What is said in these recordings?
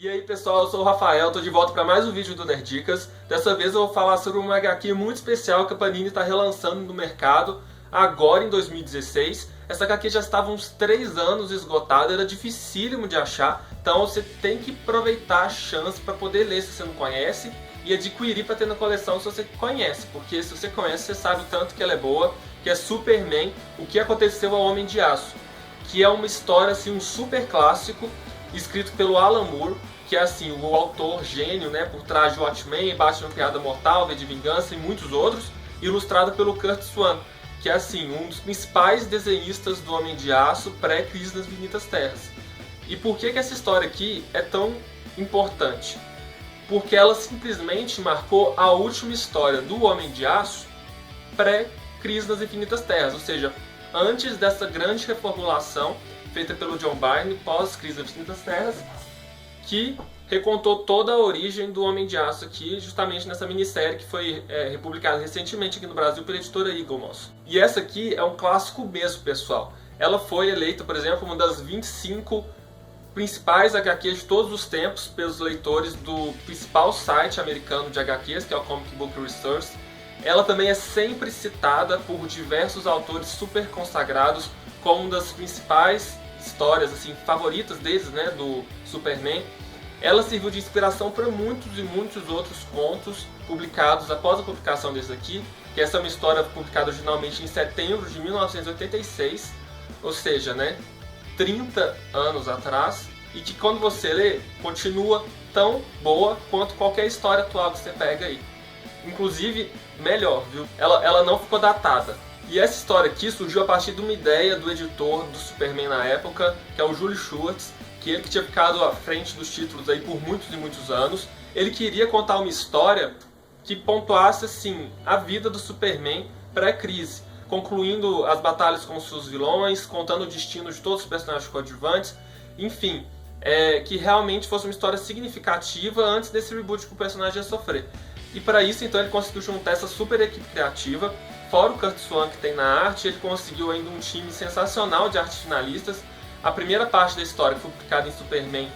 E aí pessoal, eu sou o Rafael, tô de volta para mais um vídeo do Nerdicas. Dessa vez eu vou falar sobre uma HQ muito especial que a Panini está relançando no mercado agora em 2016. Essa HQ já estava uns 3 anos esgotada, era dificílimo de achar, então você tem que aproveitar a chance para poder ler se você não conhece e adquirir para ter na coleção se você conhece, porque se você conhece você sabe o tanto que ela é boa, que é Superman, o que aconteceu ao Homem de Aço, que é uma história assim, um super clássico escrito pelo Alan Moore, que é assim, o autor gênio, né, por trás de Watchmen, Batman Piada Mortal, V de Vingança e muitos outros, ilustrado pelo Curt Swan, que é assim, um dos principais desenhistas do Homem de Aço pré-Crise das Infinitas Terras. E por que essa história aqui é tão importante? Porque ela simplesmente marcou a última história do Homem de Aço pré-Crise das Infinitas Terras, ou seja, antes dessa grande reformulação feita pelo John Byrne pós-Crise das Infinitas Terras, que recontou toda a origem do Homem de Aço aqui, justamente nessa minissérie que foi republicada recentemente aqui no Brasil pela editora Eagle nosso. E essa aqui é um clássico mesmo, pessoal. Ela foi eleita, por exemplo, uma das 25 principais HQs de todos os tempos pelos leitores do principal site americano de HQs, que é o Comic Book Resource. Ela também é sempre citada por diversos autores super consagrados como uma das principais histórias assim, favoritas deles, né, do Superman. Ela serviu de inspiração para muitos e muitos outros contos publicados após a publicação desse aqui, que essa é uma história publicada originalmente em setembro de 1986, ou seja, né, 30 anos atrás, e que quando você lê, continua tão boa quanto qualquer história atual que você pega aí. Inclusive, melhor, viu? Ela não ficou datada. E essa história aqui surgiu a partir de uma ideia do editor do Superman na época, que é o Julie Schwartz, que ele que tinha ficado à frente dos títulos aí por muitos e muitos anos. Ele queria contar uma história que pontuasse assim a vida do Superman pré-crise, concluindo as batalhas com seus vilões, contando o destino de todos os personagens coadjuvantes, enfim, que realmente fosse uma história significativa antes desse reboot que o personagem ia sofrer. E para isso, então, ele conseguiu juntar essa super equipe criativa. Fora o Curt Swan que tem na arte, ele conseguiu ainda um time sensacional de artes finalistas. A primeira parte da história, que foi publicada em Superman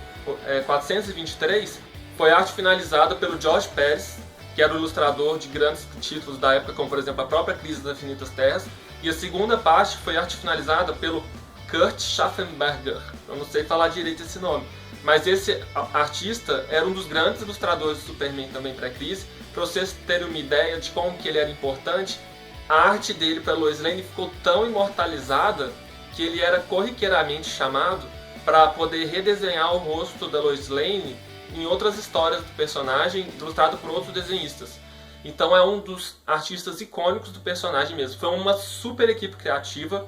423, foi arte finalizada pelo George Pérez, que era o ilustrador de grandes títulos da época, como por exemplo a própria Crise das Infinitas Terras. E a segunda parte foi arte finalizada pelo Kurt Schaffenberger. Eu não sei falar direito esse nome, mas esse artista era um dos grandes ilustradores do Superman também pré-crise. Para vocês terem uma ideia de como que ele era importante, a arte dele para Lois Lane ficou tão imortalizada que ele era corriqueiramente chamado para poder redesenhar o rosto da Lois Lane em outras histórias do personagem, ilustrado por outros desenhistas. Então é um dos artistas icônicos do personagem mesmo. Foi uma super equipe criativa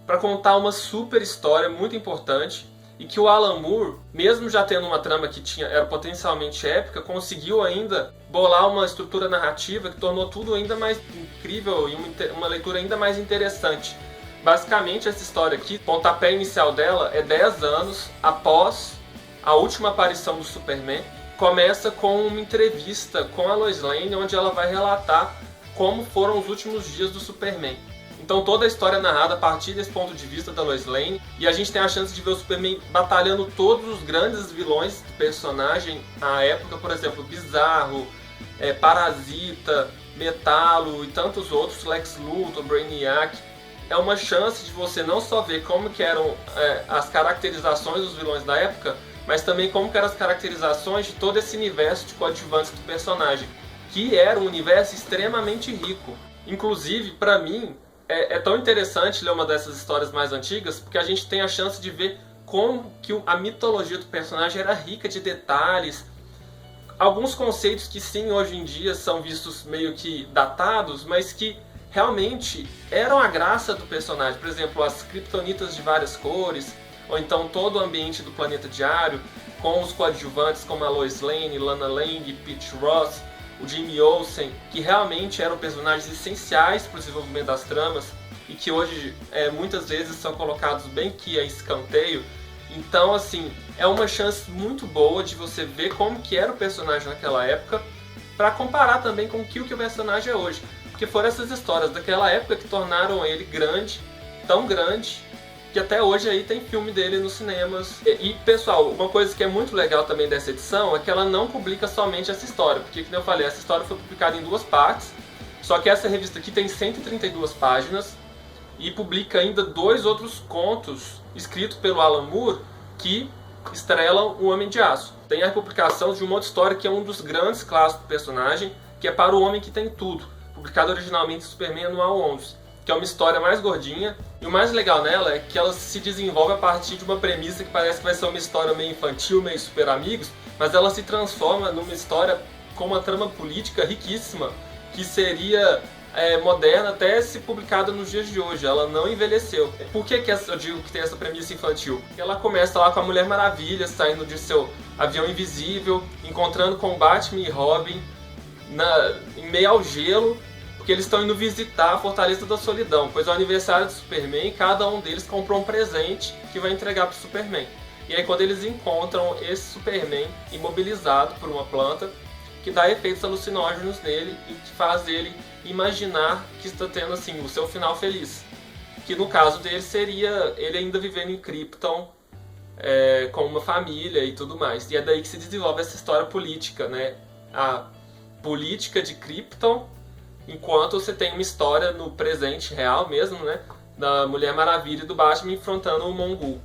para contar uma super história muito importante, e que o Alan Moore, mesmo já tendo uma trama que era potencialmente épica, conseguiu ainda bolar uma estrutura narrativa que tornou tudo ainda mais incrível e uma leitura ainda mais interessante. Basicamente, essa história aqui, o pontapé inicial dela é 10 anos após a última aparição do Superman. Começa com uma entrevista com a Lois Lane, onde ela vai relatar como foram os últimos dias do Superman. Então toda a história é narrada a partir desse ponto de vista da Lois Lane, e a gente tem a chance de ver o Superman batalhando todos os grandes vilões do personagem à época, por exemplo, Bizarro, Parasita, Metalo e tantos outros, Lex Luthor, Brainiac. É uma chance de você não só ver como que eram as caracterizações dos vilões da época, mas também como que eram as caracterizações de todo esse universo de coadjuvantes do personagem, que era um universo extremamente rico. Inclusive, para mim, é tão interessante ler uma dessas histórias mais antigas, porque a gente tem a chance de ver como que a mitologia do personagem era rica de detalhes, alguns conceitos que sim, hoje em dia são vistos meio que datados, mas que realmente eram a graça do personagem. Por exemplo, as kryptonitas de várias cores, ou então todo o ambiente do planeta diário, com os coadjuvantes como a Lois Lane, Lana Lang, Pete Ross, o Jimmy Olsen, que realmente eram personagens essenciais para o desenvolvimento das tramas e que hoje muitas vezes são colocados bem que a escanteio. Então, assim, é uma chance muito boa de você ver como que era o personagem naquela época, para comparar também com o que o personagem é hoje. Porque foram essas histórias daquela época que tornaram ele grande, tão grande, que até hoje aí tem filme dele nos cinemas. E pessoal, uma coisa que é muito legal também dessa edição é que ela não publica somente essa história, porque como eu falei, essa história foi publicada em 2 partes, só que essa revista aqui tem 132 páginas e publica ainda 2 outros contos escritos pelo Alan Moore que estrelam o Homem de Aço. Tem a publicação de uma outra história que é um dos grandes clássicos do personagem, que é Para o Homem que Tem Tudo, publicado originalmente em Superman Anual 11, que é uma história mais gordinha, e o mais legal nela é que ela se desenvolve a partir de uma premissa que parece que vai ser uma história meio infantil, meio super amigos, mas ela se transforma numa história com uma trama política riquíssima, que seria moderna até se publicada nos dias de hoje. Ela não envelheceu. Por que eu digo que tem essa premissa infantil? Ela começa lá com a Mulher Maravilha saindo de seu avião invisível, encontrando com Batman e Robin em meio ao gelo, porque eles estão indo visitar a Fortaleza da Solidão, pois é o aniversário do Superman e cada um deles comprou um presente que vai entregar para o Superman. E aí quando eles encontram esse Superman imobilizado por uma planta, que dá efeitos alucinógenos nele e que faz ele imaginar que está tendo assim o seu final feliz. Que no caso dele seria ele ainda vivendo em Krypton, com uma família e tudo mais. E é daí que se desenvolve essa história política, né? A política de Krypton, enquanto você tem uma história no presente real mesmo, né? Da Mulher Maravilha e do Batman enfrentando o Mongul.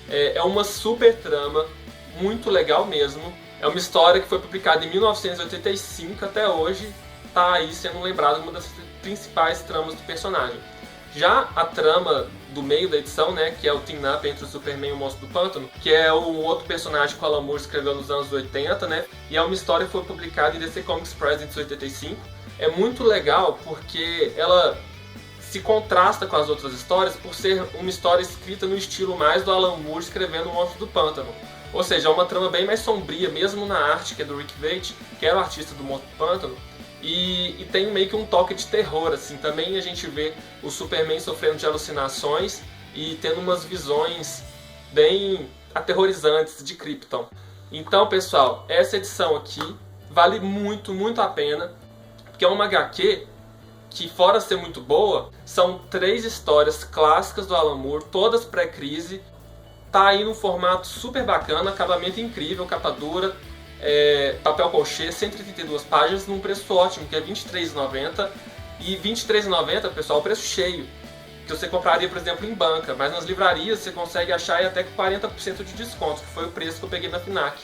É uma super trama, muito legal mesmo. É uma história que foi publicada em 1985, até hoje está aí sendo lembrada uma das principais tramas do personagem. Já a trama do meio da edição, né, que é o team-up entre o Superman e o Monstro do Pântano, que é um outro personagem que o Alan Moore escreveu nos anos 80, né, e é uma história que foi publicada em DC Comics Presents 85. É muito legal porque ela se contrasta com as outras histórias por ser uma história escrita no estilo mais do Alan Moore escrevendo o Monstro do Pântano. Ou seja, é uma trama bem mais sombria, mesmo na arte, que é do Rick Veitch, que era o artista do Monstro do Pântano, e tem meio que um toque de terror, assim. Também a gente vê o Superman sofrendo de alucinações e tendo umas visões bem aterrorizantes de Krypton. Então, pessoal, essa edição aqui vale muito, muito a pena, porque é uma HQ que, fora ser muito boa, são 3 histórias clássicas do Alan Moore, todas pré-crise. Tá aí num formato super bacana, acabamento incrível, capa dura, papel colchê, 132 páginas, num preço ótimo, que é R$ 23,90. E R$ 23,90, pessoal, é o preço cheio, que você compraria, por exemplo, em banca. Mas nas livrarias você consegue achar até com 40% de desconto, que foi o preço que eu peguei na FNAC.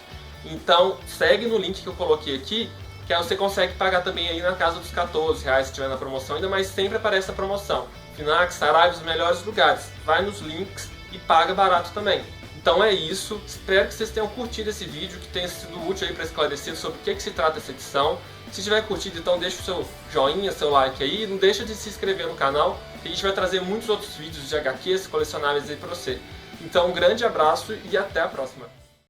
Então segue no link que eu coloquei aqui, que aí você consegue pagar também aí na casa dos R$14 se tiver na promoção, ainda mais sempre aparece a promoção. FNAC, Saraiva, os melhores lugares. Vai nos links e paga barato também. Então é isso, espero que vocês tenham curtido esse vídeo, que tenha sido útil aí para esclarecer sobre o que se trata essa edição. Se tiver curtido, então deixa o seu joinha, seu like aí, não deixa de se inscrever no canal, que a gente vai trazer muitos outros vídeos de HQs colecionáveis aí para você. Então um grande abraço e até a próxima!